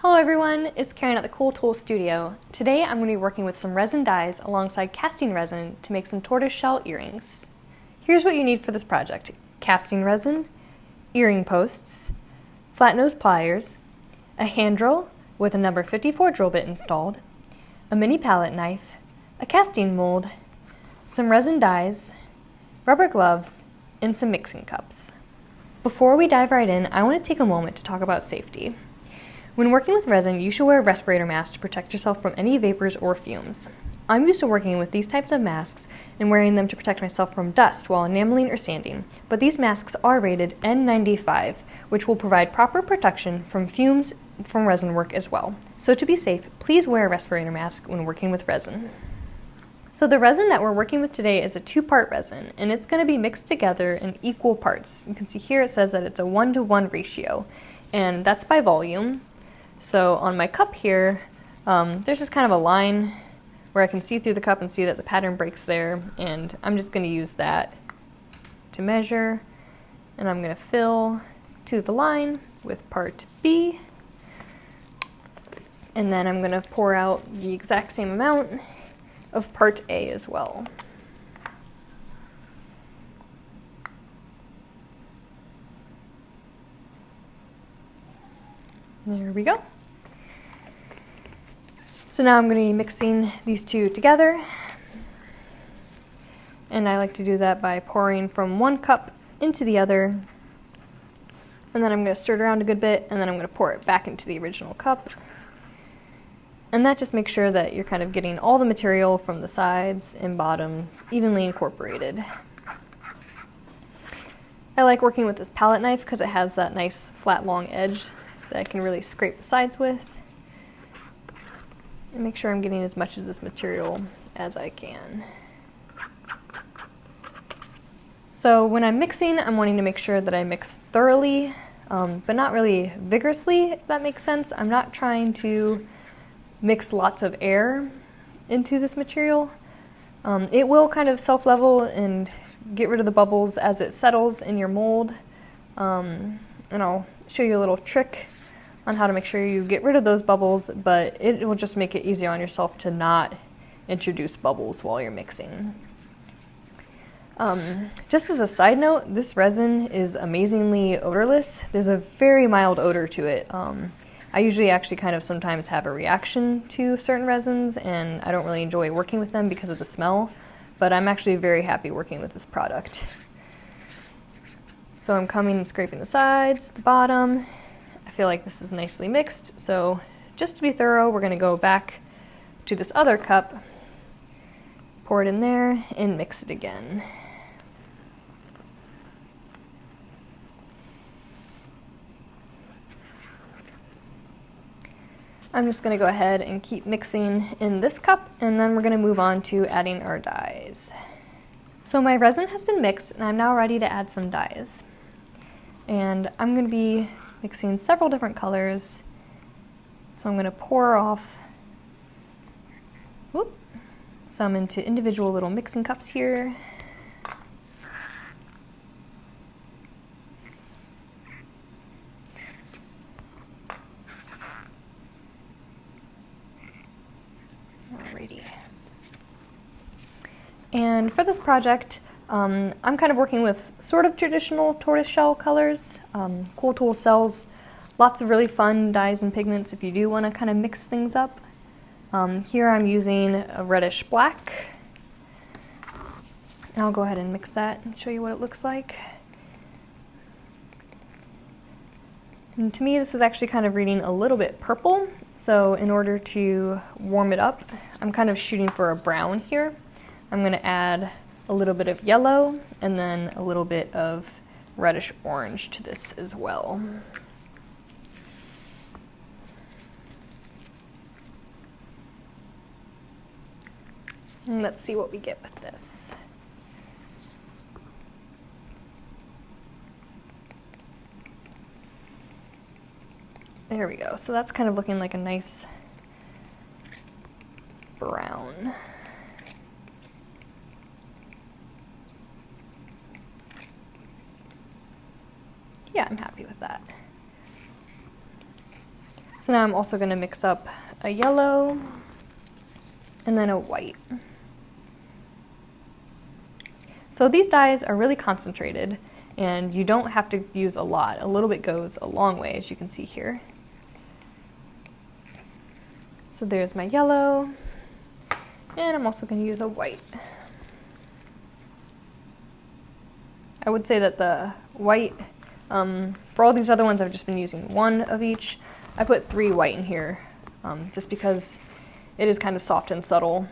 Hello everyone, it's Karen at the Cool Tool Studio. Today I'm going to be working with some resin dyes alongside casting resin to make some tortoise shell earrings. Here's what you need for this project: casting resin, earring posts, flat nose pliers, a hand drill with a number 54 drill bit installed, a mini palette knife, a casting mold, some resin dyes, rubber gloves, and some mixing cups. Before we dive right in, I want to take a moment to talk about safety. When working with resin, you should wear a respirator mask to protect yourself from any vapors or fumes. I'm used to working with these types of masks and wearing them to protect myself from dust while enameling or sanding, but these masks are rated N95, which will provide proper protection from fumes from resin work as well. So to be safe, please wear a respirator mask when working with resin. So the resin that we're working with today is a 2-part resin, and it's going to be mixed together in equal parts. You can see here it says that it's a 1-to-1 ratio, and that's by volume. So on my cup here, there's just kind of a line where I can see through the cup and see that the pattern breaks there, and I'm just going to use that to measure, and I'm going to fill to the line with part B, and then I'm going to pour out the exact same amount of part A as well. There we go. So now I'm going to be mixing these two together, and I like to do that by pouring from one cup into the other, and then I'm going to stir it around a good bit, and then I'm going to pour it back into the original cup. And that just makes sure that you're kind of getting all the material from the sides and bottom evenly incorporated. I like working with this palette knife because it has that nice flat long edge that I can really scrape the sides with. And make sure I'm getting as much of this material as I can. So when I'm mixing, I'm wanting to make sure that I mix thoroughly, but not really vigorously, if that makes sense. I'm not trying to mix lots of air into this material. It will kind of self-level and get rid of the bubbles as it settles in your mold. And I'll show you a little trick on how to make sure you get rid of those bubbles, but it will just make it easier on yourself to not introduce bubbles while you're mixing. Just as a side note, this resin is amazingly odorless. There's a very mild odor to it. I usually actually kind of sometimes have a reaction to certain resins, and I don't really enjoy working with them because of the smell, but I'm actually very happy working with this product. So I'm coming and scraping the sides, the bottom. I feel like this is nicely mixed, so just to be thorough, we're going to go back to this other cup, pour it in there, and mix it again. I'm just going to go ahead and keep mixing in this cup, and then we're going to move on to adding our dyes. So my resin has been mixed, and I'm now ready to add some dyes. And I'm going to be mixing several different colors. So I'm going to pour off some into individual little mixing cups here. Alrighty. And for this project, I'm kind of working with sort of traditional tortoiseshell colors. Cool Tool sells lots of really fun dyes and pigments if you do want to kind of mix things up. Here I'm using a reddish black. And I'll go ahead and mix that and show you what it looks like. And to me, this was actually kind of reading a little bit purple. So in order to warm it up, I'm kind of shooting for a brown here. I'm going to add a little bit of yellow and then a little bit of reddish orange to this as well. And let's see what we get with this. There we go. So that's kind of looking like a nice brown. Yeah, I'm happy with that. So now I'm also going to mix up a yellow and then a white. So these dyes are really concentrated and you don't have to use a lot. A little bit goes a long way, as you can see here. So there's my yellow, and I'm also going to use a white. I would say that the white, for all these other ones I've just been using one of each. I put 3 white in here just because it is kind of soft and subtle.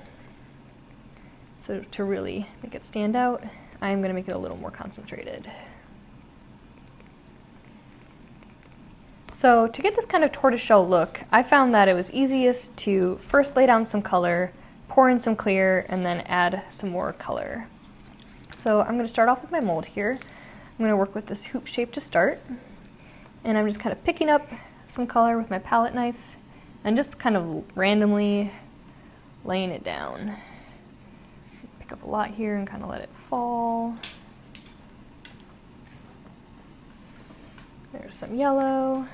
So to really make it stand out, I'm going to make it a little more concentrated. So to get this kind of tortoiseshell look, I found that it was easiest to first lay down some color, pour in some clear, and then add some more color. So I'm going to start off with my mold here. I'm going to work with this hoop shape to start, and I'm just kind of picking up some color with my palette knife and just kind of randomly laying it down. Pick up a lot here and kind of let it fall. There's some yellow.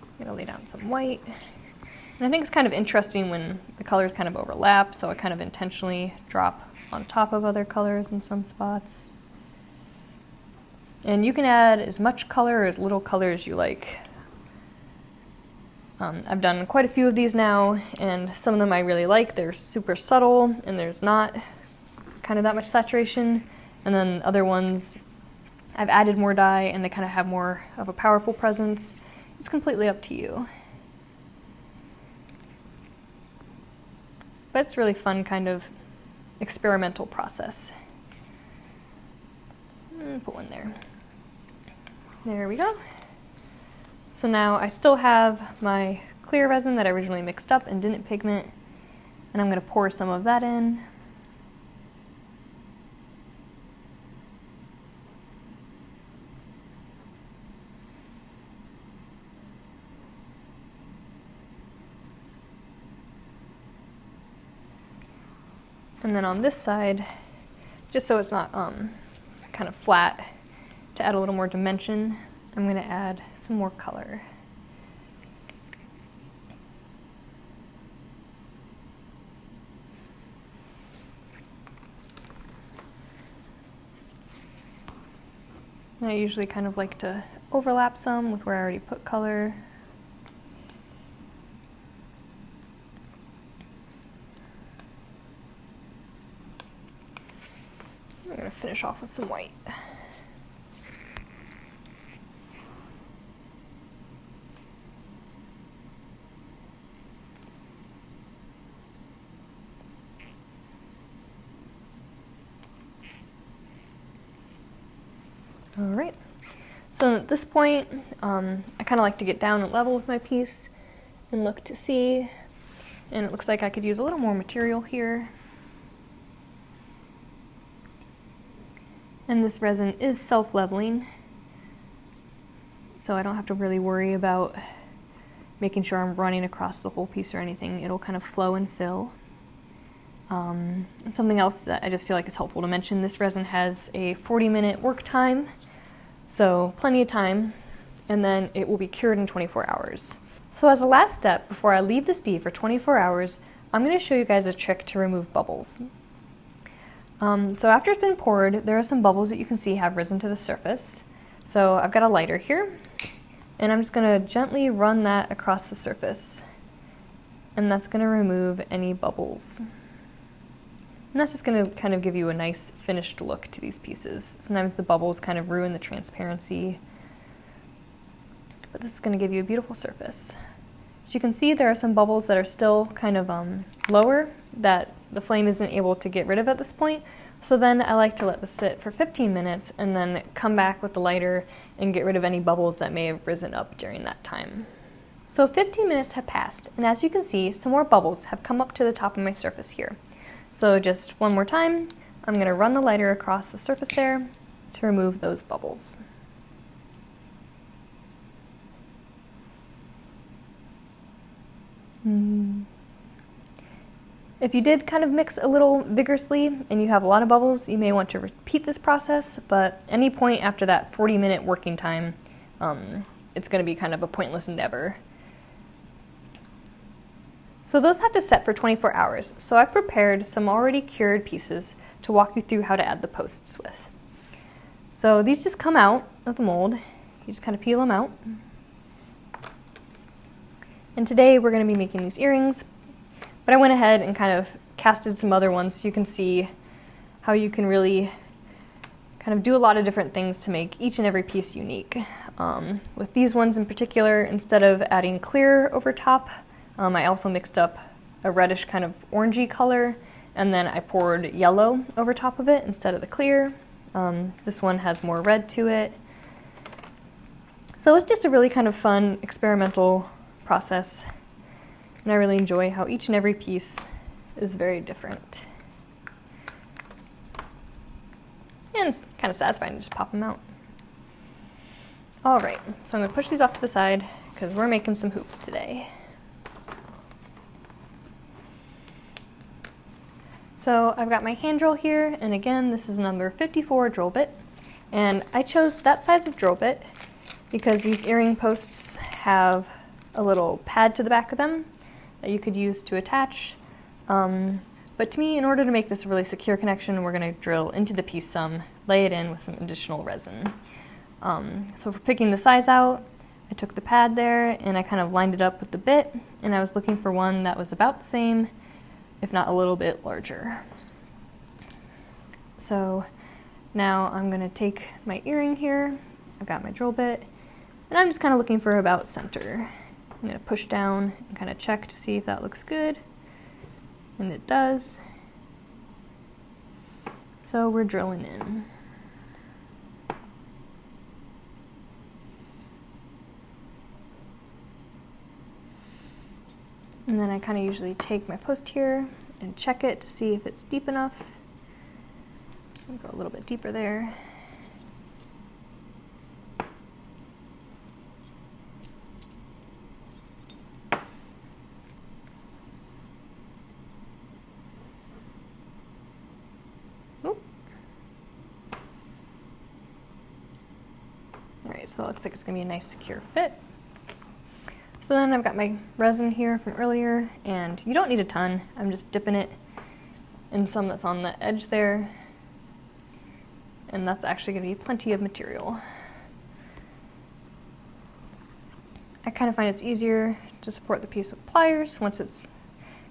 I'm going to lay down some white. And I think it's kind of interesting when the colors kind of overlap, so I kind of intentionally drop on top of other colors in some spots. And you can add as much color or as little color as you like. I've done quite a few of these now, and some of them I really like. They're super subtle, and there's not kind of that much saturation. And then other ones, I've added more dye, and they kind of have more of a powerful presence. It's completely up to you. But it's a really fun kind of experimental process. Put one there. There we go. So now I still have my clear resin that I originally mixed up and didn't pigment, and I'm going to pour some of that in. And then on this side, just so it's not kind of flat, to add a little more dimension, I'm going to add some more color. And I usually kind of like to overlap some with where I already put color. I'm going to finish off with some white. All right, so at this point, I kind of like to get down at level with my piece and look to see, and it looks like I could use a little more material here. And this resin is self-leveling, so I don't have to really worry about making sure I'm running across the whole piece or anything. It'll kind of flow and fill. And something else that I just feel like is helpful to mention, this resin has a 40-minute work time, so plenty of time, and then it will be cured in 24 hours. So as a last step, before I leave this bee for 24 hours, I'm going to show you guys a trick to remove bubbles. So after it's been poured, there are some bubbles that you can see have risen to the surface. So I've got a lighter here, and I'm just going to gently run that across the surface, and that's going to remove any bubbles. And that's just going to kind of give you a nice finished look to these pieces. Sometimes the bubbles kind of ruin the transparency, but this is going to give you a beautiful surface. As you can see, there are some bubbles that are still kind of lower that the flame isn't able to get rid of at this point. So then I like to let this sit for 15 minutes and then come back with the lighter and get rid of any bubbles that may have risen up during that time. So 15 minutes have passed, and as you can see, some more bubbles have come up to the top of my surface here. So just one more time, I'm going to run the lighter across the surface there to remove those bubbles. If you did kind of mix a little vigorously and you have a lot of bubbles, you may want to repeat this process, but any point after that 40-minute working time, it's going to be kind of a pointless endeavor. So those have to set for 24 hours. So I've prepared some already cured pieces to walk you through how to add the posts with. So these just come out of the mold. You just kind of peel them out. And today we're going to be making these earrings, but I went ahead and kind of casted some other ones so you can see how you can really kind of do a lot of different things to make each and every piece unique. With these ones in particular, instead of adding clear over top, I also mixed up a reddish kind of orangey color, and then I poured yellow over top of it instead of the clear. This one has more red to it. So it's just a really kind of fun experimental process, and I really enjoy how each and every piece is very different. And it's kind of satisfying to just pop them out. All right, so I'm gonna push these off to the side because we're making some hoops today. So I've got my hand drill here, and again, this is number 54 drill bit. And I chose that size of drill bit because these earring posts have a little pad to the back of them that you could use to attach. But to me, in order to make this a really secure connection, we're going to drill into the piece some, lay it in with some additional resin. So for picking the size out, I took the pad there and I kind of lined it up with the bit, and I was looking for one that was about the same, if not a little bit larger. So now I'm going to take my earring here, I've got my drill bit, and I'm just kind of looking for about center. I'm going to push down and kind of check to see if that looks good, and it does. So we're drilling in. And then I kind of usually take my post here and check it to see if it's deep enough. I'll go a little bit deeper there. Alright, so that looks like it's going to be a nice secure fit. So then I've got my resin here from earlier, and you don't need a ton. I'm just dipping it in some that's on the edge there, and that's actually going to be plenty of material. I kind of find it's easier to support the piece with pliers once it's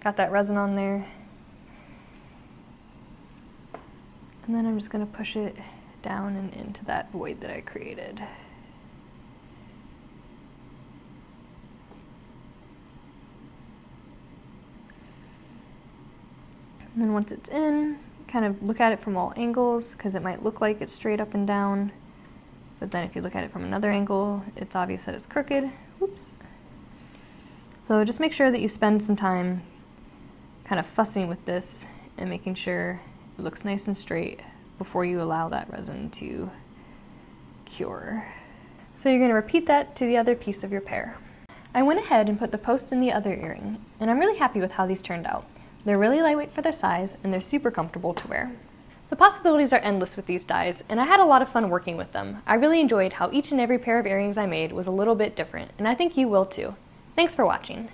got that resin on there. And then I'm just going to push it down and into that void that I created. And then once it's in, kind of look at it from all angles, because it might look like it's straight up and down, but then if you look at it from another angle, it's obvious that it's crooked. Whoops. So just make sure that you spend some time kind of fussing with this and making sure it looks nice and straight before you allow that resin to cure. So you're going to repeat that to the other piece of your pair. I went ahead and put the post in the other earring, and I'm really happy with how these turned out. They're really lightweight for their size, and they're super comfortable to wear. The possibilities are endless with these dies, and I had a lot of fun working with them. I really enjoyed how each and every pair of earrings I made was a little bit different, and I think you will too. Thanks for watching.